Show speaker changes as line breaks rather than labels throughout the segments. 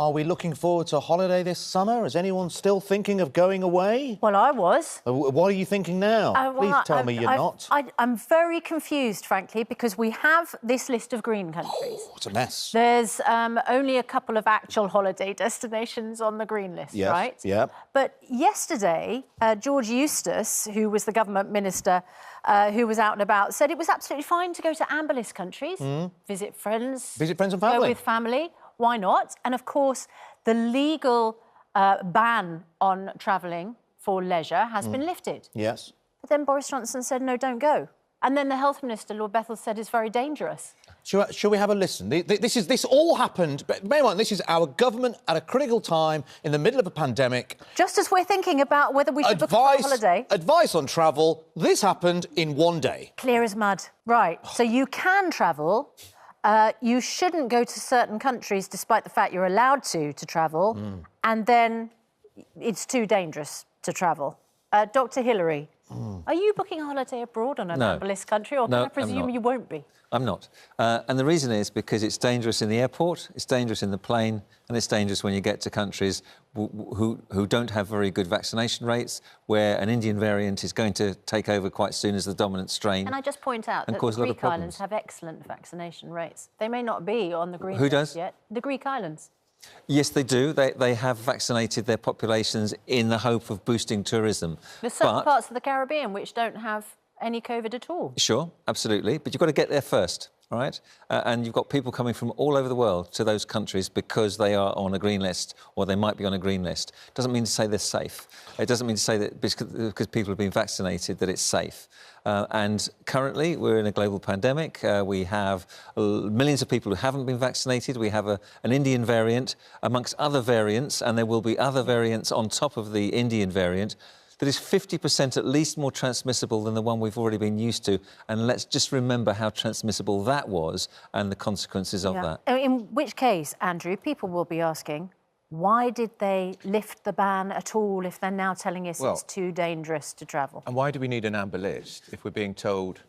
Are we looking forward to a holiday this summer? Is anyone still thinking of going away?
Well, I was.
What are you thinking now? Please tell me you're not.
I'm very confused, frankly, because we have this list of green countries.
Oh, it's a mess.
There's only a couple of actual holiday destinations on the green list,
yes,
right?
Yeah.
But yesterday, George Eustace, who was the government minister, who was out and about, said it was absolutely fine to go to amber list countries, visit friends.
Visit friends and family.
Go with family. Why not? And, of course, the legal ban on travelling for leisure has been lifted.
Yes.
But then Boris Johnson said, no, don't go. And then the Health Minister, Lord Bethell, said it's very dangerous.
Shall we have a listen? This all happened, but bear in mind, this is our government at a critical time in the middle of a pandemic.
Just as we're thinking about whether we should book a holiday.
Advice on travel. This happened in one day.
Clear as mud. Right. So you can travel. You shouldn't go to certain countries despite the fact you're allowed to travel. And then it's too dangerous to travel. Dr. Hilary, are you booking a holiday abroad on an amber list country, or can I presume you won't be?
I'm not. And the reason is because it's dangerous in the airport, it's dangerous in the plane, and it's dangerous when you get to countries who don't have very good vaccination rates, where an Indian variant is going to take over quite soon as the dominant strain.
Can I just point out that the Greek islands have excellent vaccination rates? They may not be on the green list yet. The Greek islands.
Yes, they do. They have vaccinated their populations in the hope of boosting tourism.
There's certain parts of the Caribbean which don't have any COVID at all.
Sure, absolutely. But you've got to get there first, all right? And you've got people coming from all over the world to those countries because they are on a green list or they might be on a green list. Doesn't mean to say they're safe. It doesn't mean to say that because people have been vaccinated that it's safe. And currently, we're in a global pandemic. We have millions of people who haven't been vaccinated. We have an Indian variant amongst other variants, and there will be other variants on top of the Indian variant that is 50% at least more transmissible than the one we've already been used to. And let's just remember how transmissible that was and the consequences of that.
In which case, Andrew, people will be asking, why did they lift the ban at all if they're now telling us it's too dangerous to travel?
And why do we need an amber list if we're being told...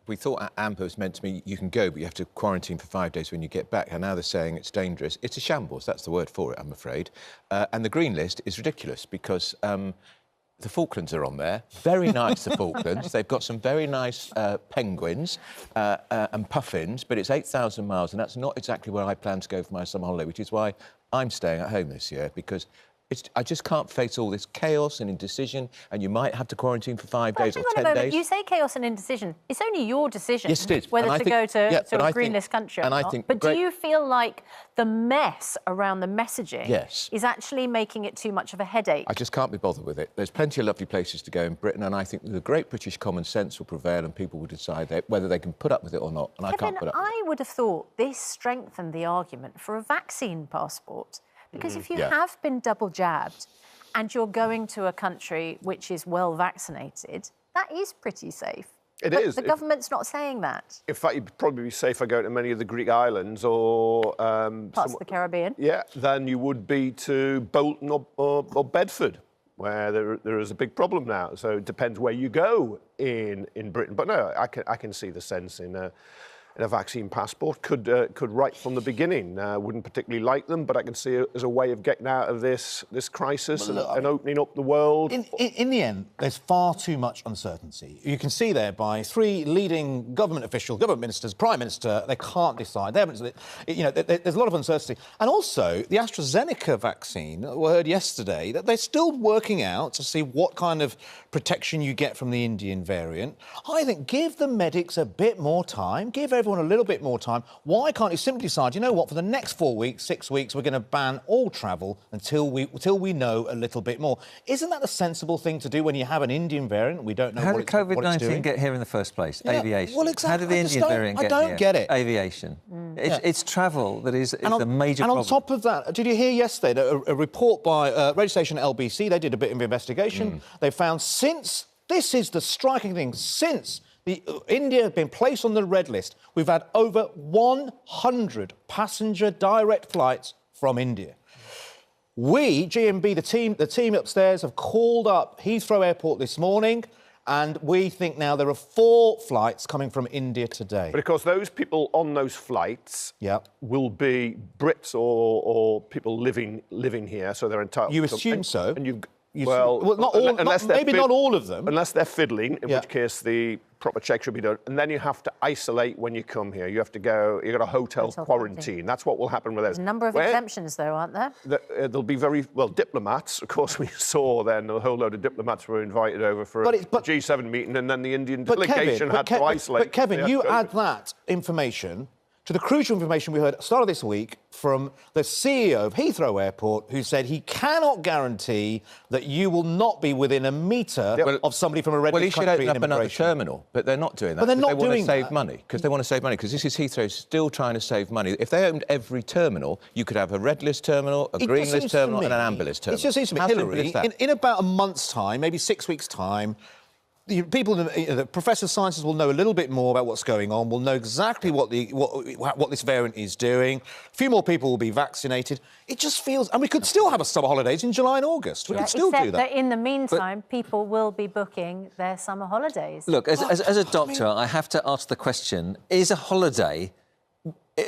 we thought amber was meant to mean you can go, but you have to quarantine for 5 days when you get back, and now they're saying it's dangerous. It's a shambles, that's the word for it, I'm afraid. And the green list is ridiculous because... the Falklands are on there. Very nice, the Falklands. They've got some very nice penguins and puffins, but it's 8,000 miles, and that's not exactly where I plan to go for my summer holiday, which is why I'm staying at home this year, because I just can't face all this chaos and indecision, and you might have to quarantine for 5 days or 10 days.
You say chaos and indecision. It's only your decision
whether
to go to a green list country or not. But do you feel like the mess around the messaging is actually making it too much of a headache?
I just can't be bothered with it. There's plenty of lovely places to go in Britain, and I think the great British common sense will prevail and people will decide whether they can put up with it or not, and I can't put up with it.
I would have thought this strengthened the argument for a vaccine passport. Because if you have been double jabbed and you're going to a country which is well vaccinated, that is pretty safe.
It is.
The government's not saying that.
In fact, you'd probably be safer going to many of the Greek islands or...
parts of the Caribbean.
Yeah, than you would be to Bolton or Bedford, where there is a big problem now. So it depends where you go in Britain. But no, I can see the sense in a vaccine passport. Could right from the beginning. Wouldn't particularly like them, but I can see it as a way of getting out of this crisis and opening up the world.
In the end, there's far too much uncertainty. You can see there by three leading government officials, government ministers, Prime Minister, they can't decide. There's a lot of uncertainty. And also, the AstraZeneca vaccine, we heard yesterday, that they're still working out to see what kind of protection you get from the Indian variant. I think give the medics a bit more time, give everyone a little bit more time. Why can't you simply decide, you know what, for the next 4 weeks, 6 weeks, we're going to ban all travel until we know a little bit more? Isn't that a sensible thing to do when you have an Indian variant? We don't know what it's doing.
How did COVID-19 get here in the first place?
Yeah,
aviation.
well, exactly.
How did the Indian variant get here?
I don't get it.
Aviation. It's travel that is the major problem.
And on top of that, did you hear yesterday a report by radio station LBC? They did a bit of investigation. They found this is the striking thing, since India has been placed on the red list, we've had over 100 passenger direct flights from India. We, GMB, the team upstairs, have called up Heathrow Airport this morning And we think now there are 4 flights coming from India today.
But of course, those people on those flights
Yeah.
will be Brits or people living here, so they're entitled.
You assume so.
And
Well, not all, maybe not all of them.
Unless they're fiddling, in
Yeah.
which case the proper check should be done. And then you have to isolate when you come here. You have to go, you've got a hotel quarantine. That's what will happen with those.
There's a number of exemptions, though, aren't there?
There'll be diplomats. Of course, we saw then a whole load of diplomats were invited over for a G7 meeting, and then the Indian delegation had to isolate.
But Kevin, you add that information to the crucial information we heard at the start of this week from the CEO of Heathrow Airport, who said he cannot guarantee that you will not be within a metre of somebody from a red country.
Well, he should open up another terminal, but they're not doing that.
But they're not
they want
doing
to save
that.
money, because they want to save money, because this is Heathrow still trying to save money. If they owned every terminal, you could have a red list terminal, a green list terminal, and an amber list terminal.
It just seems to me,
How simple
Hilary,
is that?
in about a month's time, maybe 6 weeks' time, the people, the professors, scientists will know a little bit more about what's going on. Will know exactly what this variant is doing. A few more people will be vaccinated. It just feels, and we could still have a summer holidays in July and August. We could still do that.
In the meantime, people will be booking their summer holidays.
Look, as a doctor, I have to ask the question: is a holiday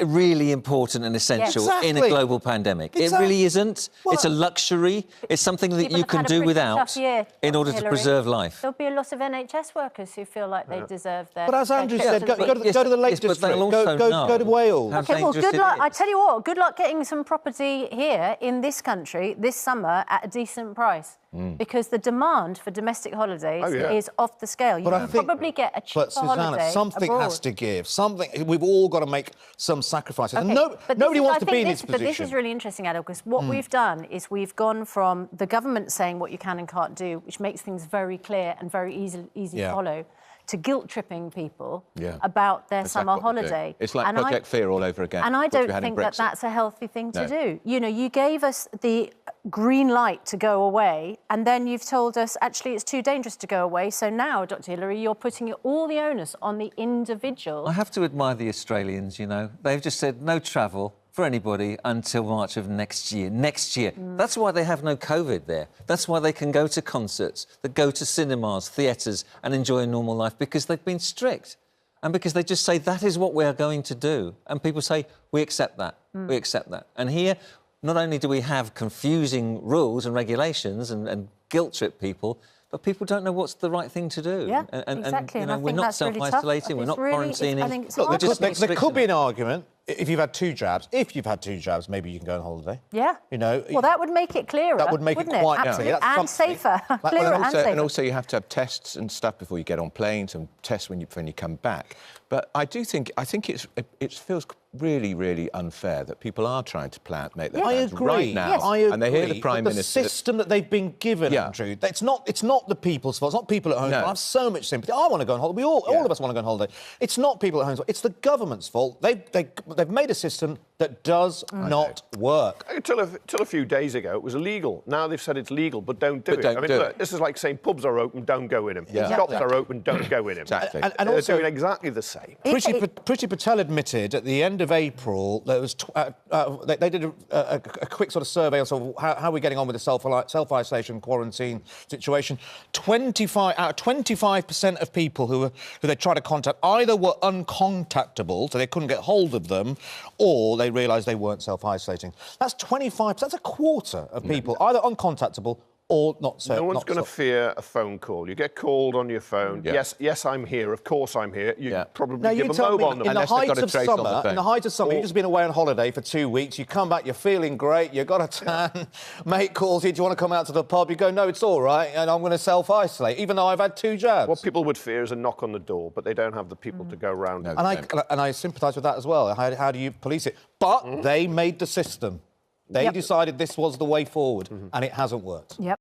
really important and essential in a global pandemic? It really isn't.
Well,
it's a luxury. It's something that
People
you
have
can
had a
do
pretty
without
tough year,
in order to
Hilary.
preserve life.
There'll be a lot of NHS workers who feel like they deserve their...
But as Andrew
their
said, go
trips.
to the Lake
yes, but
District,
they'll also
go to
know
Wales.
how
Okay, well,
dangerous
good luck.
it
I
is.
tell you what, good luck getting some property here in this country this summer at a decent price. Because the demand for domestic holidays is off the scale. You can probably get a cheaper
But Susanna,
holiday
something
abroad.
has to give. Something. We've all got to make some sacrifices.
Okay,
And
but
nobody wants to
I
be in
think
this position.
But this is really interesting, Adam, because what we've done is we've gone from the government saying what you can and can't do, which makes things very clear and very easy to follow, to guilt-tripping people about their summer holiday.
It's like Project Fear all over again.
And I don't think that that's a healthy thing to do. You know, you gave us the green light to go away, and then you've told us, actually, it's too dangerous to go away. So now, Dr. Hilary, you're putting all the onus on the individual.
I have to admire the Australians, you know. They've just said no travel for anybody until March of next year. That's why they have no COVID there. That's why they can go to concerts, they go to cinemas, theatres and enjoy a normal life, because they've been strict. And because they just say, that is what we are going to do. And people say, we accept that, we accept that. And here, not only do we have confusing rules and regulations and guilt-trip people, but people don't know what's the right thing to do.
Yeah,
and
exactly.
you know,
And I
we're
think
not
that's really tough.
self-isolating, we're not quarantining.
I think it's
Look,
hard.
there could be an argument. If you've had 2 jabs, maybe you can go on holiday.
Yeah.
You know.
Well, that would make it clearer.
That would make it
wouldn't
quite
Absolutely.
clear. That's
And
something.
safer. Clearer and safer.
And also you have to have tests and stuff before you get on planes, and tests when you come back. But I think it feels really, really unfair that people are trying to make their plans right now.
I agree.
And they hear the Prime Minister.
The system that they've been given, Andrew, it's not the people's fault. It's not people at home. I have so much sympathy. I want to go on holiday. All of us want to go on holiday. It's not people at home. It's the government's fault. They've made a system that does not work.
Till a few days ago, it was illegal. Now they've said it's legal, but don't do it. I mean, look, this is like saying pubs are open, don't go in them. Shops are open, don't go in them.
Exactly.
And
They're
also,
doing exactly the same.
Priti Patel admitted at the end of April there was they did a quick sort of survey on sort of how we're getting on with the self-isolation quarantine situation. 25% of people who they tried to contact either were uncontactable, so they couldn't get hold of them, or they realised they weren't self-isolating. That's 25%. That's a quarter of people either uncontactable or not so.
No one's going to fear a phone call. You get called on your phone. Yes, I'm here. Of course, I'm here. You probably give a mobile number.
In the height of summer, you've just been away on holiday for 2 weeks. You come back, you're feeling great. You've got a tan. Mate calls you. Do you want to come out to the pub? You go, no, it's all right, and I'm going to self-isolate, even though I've had 2 jabs.
What people would fear is a knock on the door, but they don't have the people to go round.
And I sympathise with that as well. How do you police it? But they made the system. They decided this was the way forward, and it hasn't worked.
Yep.